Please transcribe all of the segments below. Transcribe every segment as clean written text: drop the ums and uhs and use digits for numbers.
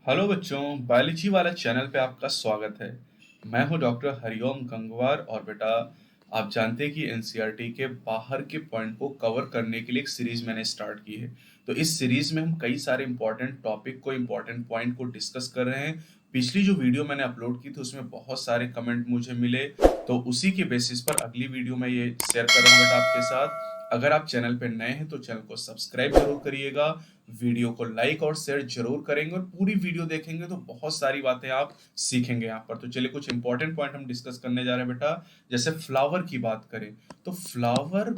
Hello बच्चों, biology वाला channel पे आपका स्वागत है। मैं हूं डॉक्टर हरिओम गंगवार और बेटा आप जानते हैं कि एनसीईआरटी के बाहर के पॉइंट को कवर करने के लिए एक सीरीज मैंने स्टार्ट की है। तो इस सीरीज में हम कई सारे इंपॉर्टेंट टॉपिक को इंपॉर्टेंट पॉइंट को डिस्कस कर रहे हैं। पिछली जो वीडियो मैंने अपलोड की थी उसमें बहुत सारे कमेंट मुझे मिले, तो उसी के बेसिस पर अगली वीडियो में ये शेयर कर रहा हूँ बेटा आपके साथ। अगर आप चैनल पे नए हैं तो चैनल को सब्सक्राइब जरूर करिएगा, वीडियो को लाइक और शेयर जरूर करेंगे और पूरी वीडियो देखेंगे तो बहुत सारी बातें आप सीखेंगे यहाँ पर। तो चलिए कुछ इंपॉर्टेंट पॉइंट हम डिस्कस करने जा रहे हैं बेटा। जैसे फ्लावर की बात करें तो फ्लावर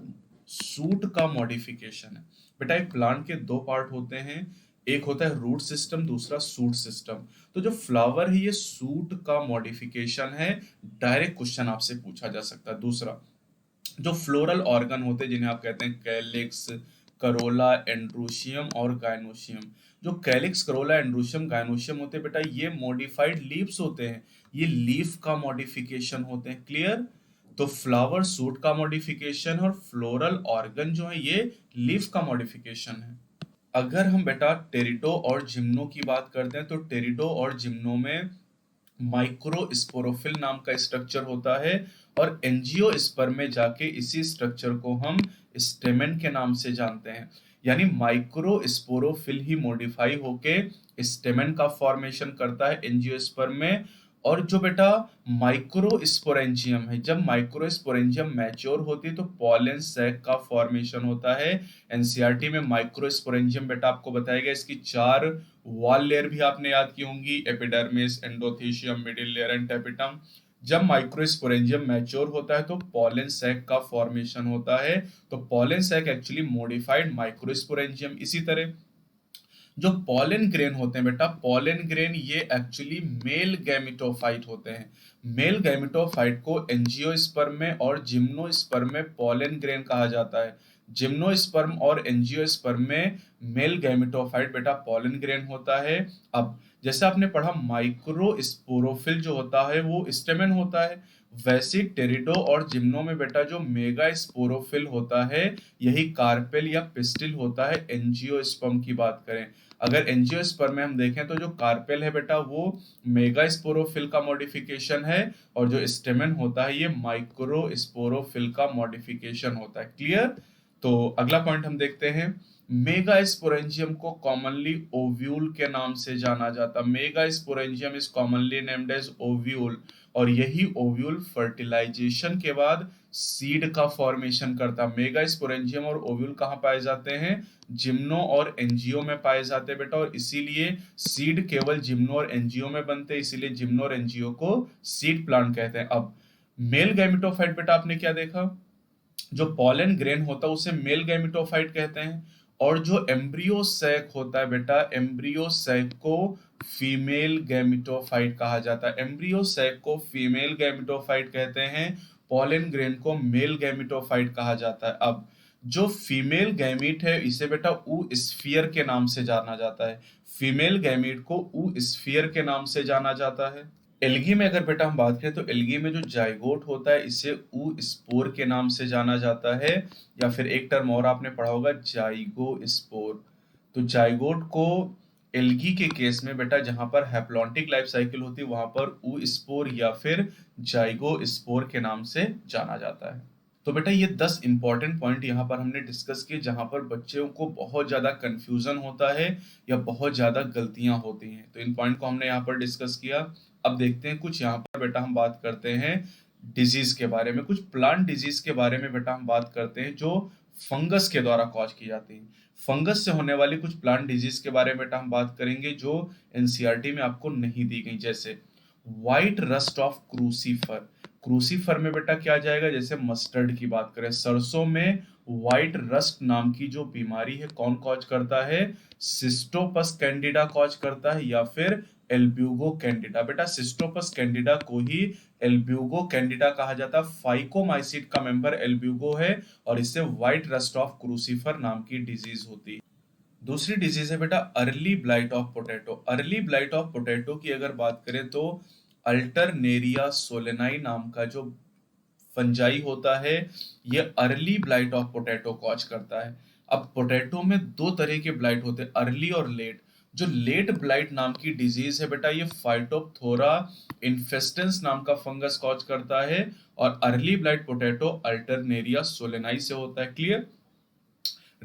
सूट का मॉडिफिकेशन है। बेटा एक प्लांट के दो पार्ट होते हैं, एक होता है रूट सिस्टम, दूसरा सूट सिस्टम। तो जो फ्लावर है ये सूट का मॉडिफिकेशन है। डायरेक्ट क्वेश्चन आपसे पूछा जा सकता है। दूसरा, जो फ्लोरल ऑर्गन होते हैं जिन्हें आप कहते हैं कैलिक्स, करोला, एंड्रोशियम और गायनोशियम। जो कैलिक्स, करोला, एंड्रोशियम, गायनोशियम होते हैं बेटा ये मॉडिफाइड लीव्स होते हैं। ये लीफ का मॉडिफिकेशन होते हैं। क्लियर? तो फ्लावर सूट का मॉडिफिकेशन और फ्लोरल ऑर्गन जो है ये लीफ का मॉडिफिकेशन है। अगर हम बेटा टेरिडो और जिम्नो की बात करते हैं तो टेरिडो और जिम्नो में माइक्रोस्पोरोफिल नाम का स्ट्रक्चर होता है और एंजियोस्पर्म में जाके इसी स्ट्रक्चर को हम स्टेमेन के नाम से जानते हैं। यानी माइक्रोस्पोरोफिल ही मॉडिफाई होके स्टेमेन का फॉर्मेशन करता है एंजियोस्पर्म में। और जो बेटा माइक्रोस्पोरेंजियम है, जब माइक्रोस्पोरेंजियम मैच्योर होती है तो पॉलन सैक का फॉर्मेशन होता है। एनसीईआरटी में माइक्रोस्पोरेंजियम बेटा आपको बताया गया, इसकी चार वॉल लेयर भी आपने याद की होंगी, epidermis, endothecium, middle layer and tapetum. जब माइक्रोस्पोरेंजियम मैच्योर होता है तो पॉलन सैक का फॉर्मेशन होता है। तो pollen sac actually modified microsporangium. इसी तरह जो पॉलन ग्रेन होते हैं बेटा, पॉलन ग्रेन ये एक्चुअली मेल गैमेटोफाइट होते हैं। मेल गैमेटोफाइट को एंजियोस्पर्म में और जिम्नोस्पर्म में पॉलन ग्रेन कहा जाता है। जिम्नोस्पर्म और एंजियोस्पर्म में मेल गैमेटोफाइट बेटा पॉलन ग्रेन होता है। अब जैसे आपने पढ़ा माइक्रोस्पोरोफिल जो होता है वो स्टेमेन होता है, वैसे टेरिडो और जिम्नो में बेटा जो मेगा स्पोरोफिल होता है यही कार्पेल या पिस्टिल होता है एंजियोस्पर्म की बात करें। अगर एंजियोस्पर्म में हम देखें तो जो कार्पेल है बेटा वो मेगा स्पोरोफिल का मॉडिफिकेशन है और जो स्टेमेन होता है ये माइक्रो स्पोरोफिल का मॉडिफिकेशन होता है। क्लियर? तो अगला पॉइंट हम देखते हैं। मेगा स्पोरेंजियम को कॉमनली ओव्यूल के नाम से जाना जाता है। Megasporangium is commonly named as ovule और यही ओव्यूल फर्टिलाइजेशन के बाद सीड का फॉर्मेशन करता है। मेगा स्पोरेंजियम और ओव्यूल कहाँ पाए जाते हैं? जिम्नो और एंजियो में पाए जाते हैं बेटा, और इसीलिए सीड केवल जिम्नो और एंजियो में बनते हैं, इसीलिए जिम्नो और एंजियो को सीड प्लांट कहते हैं। अब मेल गैमेटोफाइट बेटा आपने क्या देखा, जो पॉलन ग्रेन होता है उसे मेल गैमेटोफाइट कहते हैं और जो एम्ब्रियो सैक होता है बेटा, एम्ब्रियो सैक को फीमेल गैमेटोफाइट कहा जाता है। एम्ब्रियो सैक को फीमेल गैमेटोफाइट कहते हैं, पॉलन ग्रेन को मेल गैमेटोफाइट कहा जाता है। अब जो फीमेल गैमीट है इसे बेटा ऊ स्फीयर के नाम से जाना जाता है। फीमेल गैमीट को ऊ स्फीयर के नाम से जाना जाता है। एल्गी में अगर बेटा हम बात करें तो एल्गी में जो जाइगोट होता है इसे ऊ स्पोर के नाम से जाना जाता है, या फिर एक टर्म और आपने पढ़ा होगा जाइगो स्पोर। तो जाइगोट को एल्गी के केस में बेटा जहां पर हैप्लॉन्टिक लाइफ साइकिल होती है वहां पर ऊ स्पोर या फिर जाइगो स्पोर के नाम से जाना जाता है। तो बेटा ये 10 इंपॉर्टेंट पॉइंट यहाँ पर हमने डिस्कस किए जहां पर बच्चों को बहुत ज्यादा कंफ्यूजन होता है या बहुत ज्यादा गलतियां होती हैं, तो इन पॉइंट को हमने यहाँ पर डिस्कस किया। अब देखते हैं कुछ यहाँ पर बेटा हम बात करते हैं डिजीज के बारे में, कुछ प्लांट डिजीज के बारे में बेटा हम बात करते हैं जो फंगस के द्वारा कॉज की जाती है। फंगस से होने वाली कुछ प्लांट डिजीज के बारे में बेटा हम बात करेंगे जो एनसीईआरटी में आपको नहीं दी गई। जैसे white rust of crucifer. Crucifer में बेटा क्या आ जाएगा, जैसे मस्टर्ड की बात करें, सरसों में व्हाइट रस्ट नाम की जो बीमारी है कौन कॉज करता है? सिस्टोपस कैंडिडा कॉज करता है या फिर एल्ब्यूगो कैंडिडा। बेटा सिस्टोपस कैंडिडा को ही एल्ब्यूगो कैंडिडा कहा जाता है। फाइकोमाइसिट का मेंबर एल्ब्यूगो है और इससे व्हाइट रस्ट ऑफ क्रूसीफर नाम की डिजीज होती है। दूसरी डिजीज है बेटा early blight of potato. Early blight of potato की अगर बात करें तो अल्टरनेरिया सोलेनाई नाम का जो फंजाई होता है ये early blight of potato cause करता है। अब पोटैटो में दो तरह के ब्लाइट होते हैं, अर्ली और लेट। जो लेट ब्लाइट नाम की डिजीज है बेटा, ये फाइटोप्थोरा इन्फेस्टेंस नाम का फंगस कॉज करता है, और early blight potato Alternaria solani से होता है। Clear.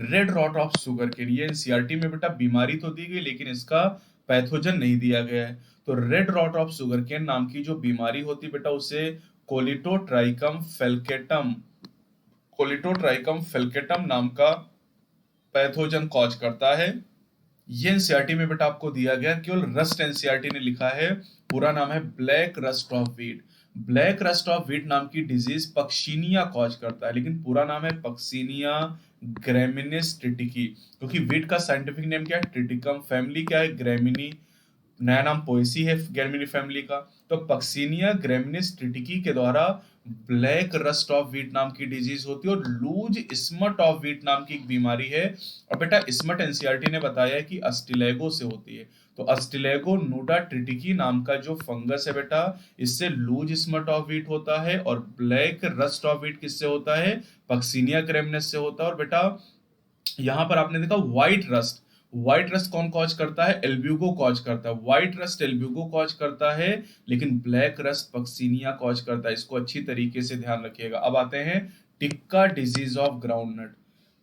Red rot of sugarcane, ये एनसीईआरटी में बेटा बीमारी तो दी गई लेकिन इसका पैथोजन नहीं दिया गया है। तो red rot of sugarcane नाम की जो बीमारी होती है बेटा, उसे कोलिटोट्राइकम फेल्केटम, कोलिटोट्राइकम फेल्केटम नाम का पैथोजन कॉज करता है। ये एनसीईआरटी में बेटा आपको दिया गया, केवल रस्ट एनसीईआरटी ने लिखा है, पूरा नाम है black rust of wheat. Black rust of wheat नाम की डिजीज पक्सीनिया कॉज करता है, लेकिन पूरा नाम है पक्सीनिया ग्रेमिनिस ट्रिटिकी, क्योंकि व्हीट का साइंटिफिक नेम क्या है, ट्रिटिकम, फैमिली क्या है, ग्रेमिनी, नया नाम पोएसी है ग्रेमिनी फैमिली का। तो पक्सीनिया ग्रेमिनिस ट्रिटिकी के द्वारा ब्लैक रस्ट ऑफ व्हीट नाम की डिजीज होती है, और लूज स्मट ऑफ व्हीट नाम की एक बीमारी है। और बेटा स्मट एनसीईआरटी ने बताया कि अस्टिलेगो से होती है। तो अस्टिलेगो नूडा ट्रिटिकी नाम का जो फंगस है बेटा, इससे लूज स्मट ऑफ व्हीट होता है, और ब्लैक रस्ट ऑफ व्हीट किससे होता है, पक्सीनिया ग्रेमिनिस से होता है। और बेटा यहां पर आपने देखा व्हाइट रस्ट, व्हाइट रस्ट कौन कॉज करता है, एल्ब्यूगो कॉज करता है। व्हाइट रस्ट एल्ब्यूगो कॉज करता है, लेकिन ब्लैक रस्ट पक्सीनिया कॉज करता है। इसको अच्छी तरीके से ध्यान रखिएगा। अब आते हैं टिक्का डिजीज ऑफ ग्राउंडनट।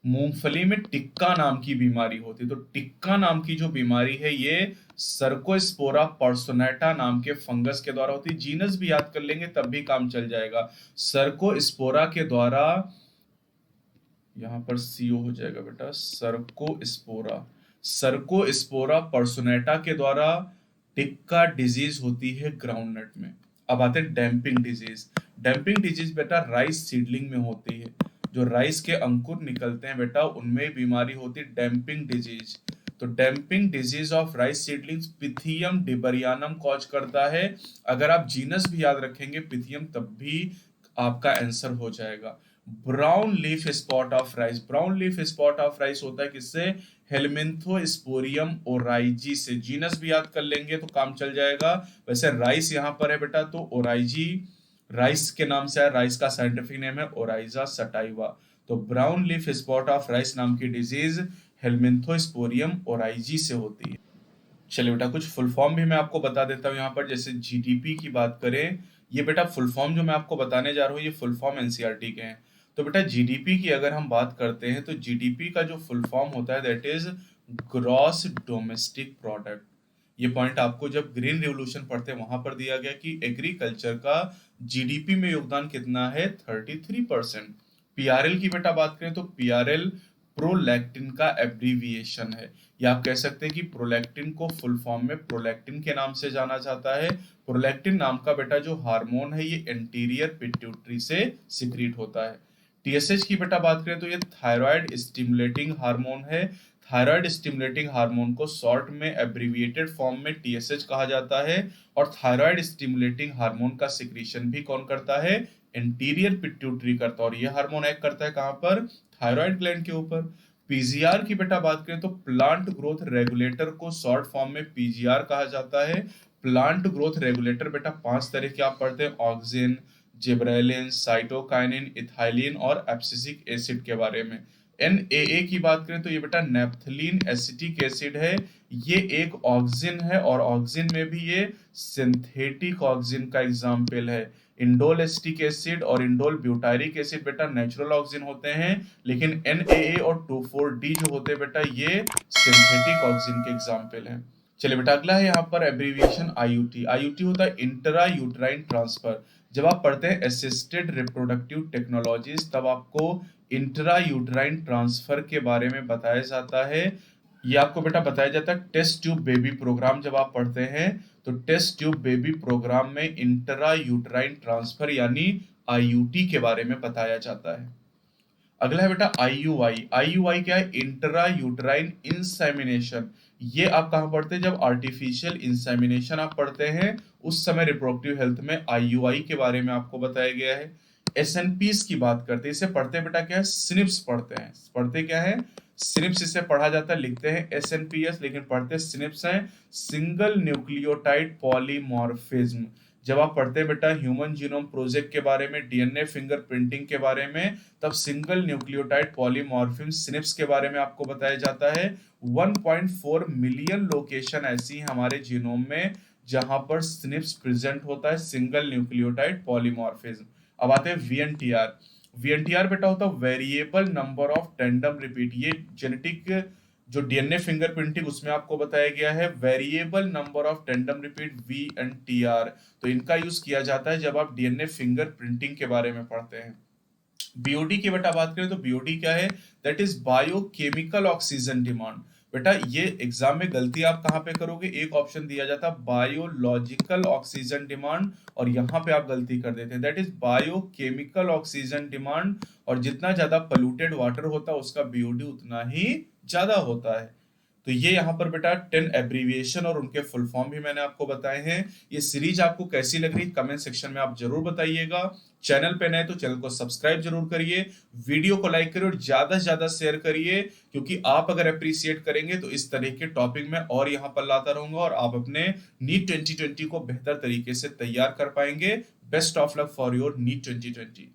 मूंगफली में टिक्का नाम की बीमारी होती है। तो टिक्का नाम की जो बीमारी है, ये सर्कोस्पोरा पर्सोनेटा नाम के फंगस के द्वारा होती है। जीनस भी याद कर लेंगे तब भी काम चल जाएगा। सर्कोस्पोरा के द्वारा, यहां पर सीओ हो जाएगा बेटा, सर्कोस्पोरा, सर्कोस्पोरा पर्सोनेटा के द्वारा टिक्का डिजीज होती है ग्राउंडनट में। अब आते हैं डैम्पिंग डिजीज। डैम्पिंग डिजीज बेटा राइस सीडलिंग में होती है। जो राइस के अंकुर निकलते हैं बेटा, उनमें बीमारी होती है डैम्पिंग डिजीज। तो damping disease of rice seedlings Pythium debaryanum cause करता है। अगर आप जीनस भी याद रखेंगे पिथियम, तब भी आपका आंसर हो जाएगा। Brown leaf spot of rice, brown leaf spot of rice होता है किससे, हेलमिंथोस्पोरियम ओराइजी से। जीनस भी याद कर लेंगे तो काम चल जाएगा। वैसे राइस यहां पर है बेटा, तो ओराइजी राइस के नाम से है, राइस का साइंटिफिक नेम है ओराइजा सटाइवा। तो brown leaf spot of rice नाम की डिजीज हेलमिंथोस्पोरियम ओराइजी से होती है। चलिए बेटा कुछ फुल फॉर्म भी मैं आपको बता देता हूँ यहाँ पर। जैसे जीडीपी की बात करें, ये बेटा फुल फॉर्म जो मैं आपको बताने जा रहा हूँ, ये फुल फॉर्म एनसीईआरटी के हैं। तो बेटा जीडीपी की अगर हम बात करते हैं, तो जीडीपी का जो फुल फॉर्म होता है that is gross domestic product. ये पॉइंट आपको जब ग्रीन रिवोल्यूशन पढ़ते हैं वहां पर दिया गया कि एग्रीकल्चर का जीडीपी में योगदान कितना है, 33%। पीआरएल की बेटा बात करें तो पीआरएल प्रोलैक्टिन का एब्रीविएशन है, या आप कह सकते हैं कि प्रोलैक्टिन को फुल फॉर्म में प्रोलैक्टिन के नाम से जाना जाता है। प्रोलैक्टिन नाम का बेटा जो हार्मोन है, ये एंटीरियर पिट्यूटरी से सिक्रीट होता है। टीएसएच की बेटा बात करें तो ये थायराइड स्टिमुलेटिंग हार्मोन है। थायराइड स्टिमुलेटिंग हार्मोन को शॉर्ट में एब्रीविएटेड फॉर्म में टीएसएच कहा जाता है। और थायराइड स्टिमुलेटिंग हार्मोन का सिक्रीशन भी कौन करता है, एंटीरियर पिट्यूटरी करता है। और यह हार्मोन एक्ट करता है कहां पर, थायराइड ग्लैंड के ऊपर। पीजीआर की बेटा बात करें तो प्लांट ग्रोथ रेगुलेटर को शॉर्ट फॉर्म में पीजीआर कहा जाता है। प्लांट ग्रोथ रेगुलेटर बेटा 5 तरह के आप पढ़ते हैं, ऑक्सिन, जिब्रेलिन, साइटोकाइनिन, इथाइलिन और एब्सिसिक एसिड के बारे में। एनएए की बात करें तो ये बेटा नेप्थलीन एसिटिक एसिड है। ये एक ऑक्सिन है, और ऑक्सिन में भी ये सिंथेटिक ऑक्सिन का एग्जाम्पल है। इंडोल एसिटिक एसिड और इंडोल ब्यूटायरिक एसिड बेटा नेचुरल ऑक्सिन होते हैं, लेकिन एनएए और 2,4-D जो होते हैं बेटा, ये सिंथेटिक ऑक्सिन के एग्जाम्पल हैं। चलिए बेटा अगला है यहाँ पर एब्रीविएशन आईयूटी। आईयूटी होता है इंट्रा यूट्राइन ट्रांसफर। जब आप पढ़ते हैं असिस्टेड रिप्रोडक्टिव टेक्नोलॉजीज, तब आपको इंट्रा यूट्राइन ट्रांसफर के बारे में बताया जाता है। ये आपको बेटा बताया जाता है टेस्ट ट्यूब बेबी प्रोग्राम जब आप पढ़ते हैं, तो टेस्ट ट्यूब बेबी प्रोग्राम में इंट्रा यूट्राइन ट्रांसफर यानी आईयूटी के बारे में बताया जाता है। अगला है बेटा आईयूआई। आईयूआई क्या है, इंट्रा यूट्राइन इंसेमिनेशन। ये आप कहाँ पढ़ते हैं, जब आर्टिफिशियल इंसेमिनेशन आप पढ़ते हैं, उस समय रिप्रोडक्टिव हेल्थ में आईयूआई के बारे में आपको बताया गया है। एसएनपीस की बात करते हैं, इसे पढ़ते बेटा क्या है, स्निप्स पढ़ते हैं। पढ़ते क्या है, स्निप्स इसे पढ़ा जाता है, लिखते हैं एसएनपीएस लेकिन पढ़ते स्निप्स हैं। Single nucleotide polymorphism. जब आप पढ़ते हैं बेटा ह्यूमन जीनोम प्रोजेक्ट के बारे में, डीएनए फिंगरप्रिंटिंग के बारे में, तब सिंगल न्यूक्लियोटाइड पॉलीमॉर्फिज्म SNPs के बारे में आपको बताया जाता है। 1.4 मिलियन लोकेशन ऐसी हैं हमारे जीनोम में जहां पर SNPs प्रेजेंट होता है, सिंगल न्यूक्लियोटाइड पॉलीमॉर्फिज्म। अब आते हैं वीएनटीआर। वीएनटीआर बेटा होता है variable number of tandem repeat. ये जेनेटिक जो डीएनए फिंगरप्रिंटिंग उसमें आपको बताया गया है variable number of tandem repeat VNTR. तो इनका यूज किया जाता है जब आप डीएनए फिंगरप्रिंटिंग के बारे में पढ़ते हैं। बीओडी की बेटा बात करें तो बीओडी क्या है? That is biochemical oxygen demand. बेटा ये एग्जाम में गलती आप कहां पे करोगे? एक ऑप्शन दिया जाता है बायोलॉजिकल ऑक्सीजन डिमांड और यहां पे आप गलती कर देते हैं। That is biochemical oxygen demand. और जितना ज्यादा पोल्यूटेड वाटर होता है उसका बीओडी उतना ही ज्यादा होता है। तो ये यहाँ पर बेटा 10 एब्रीविएशन और उनके फुल फॉर्म भी मैंने आपको बताए हैं। ये सीरीज आपको कैसी लग रही कमेंट सेक्शन में आप जरूर बताइएगा। चैनल पे नए तो चैनल को सब्सक्राइब जरूर करिए, वीडियो को लाइक करिए और ज्यादा से ज्यादा शेयर करिए, क्योंकि आप अगर अप्रिशिएट करेंगे तो इस तरह के टॉपिक में और यहाँ पर लाता रहूंगा और आप अपने नीट 2020 को बेहतर तरीके से तैयार कर पाएंगे। Best of luck for your NEET 2020।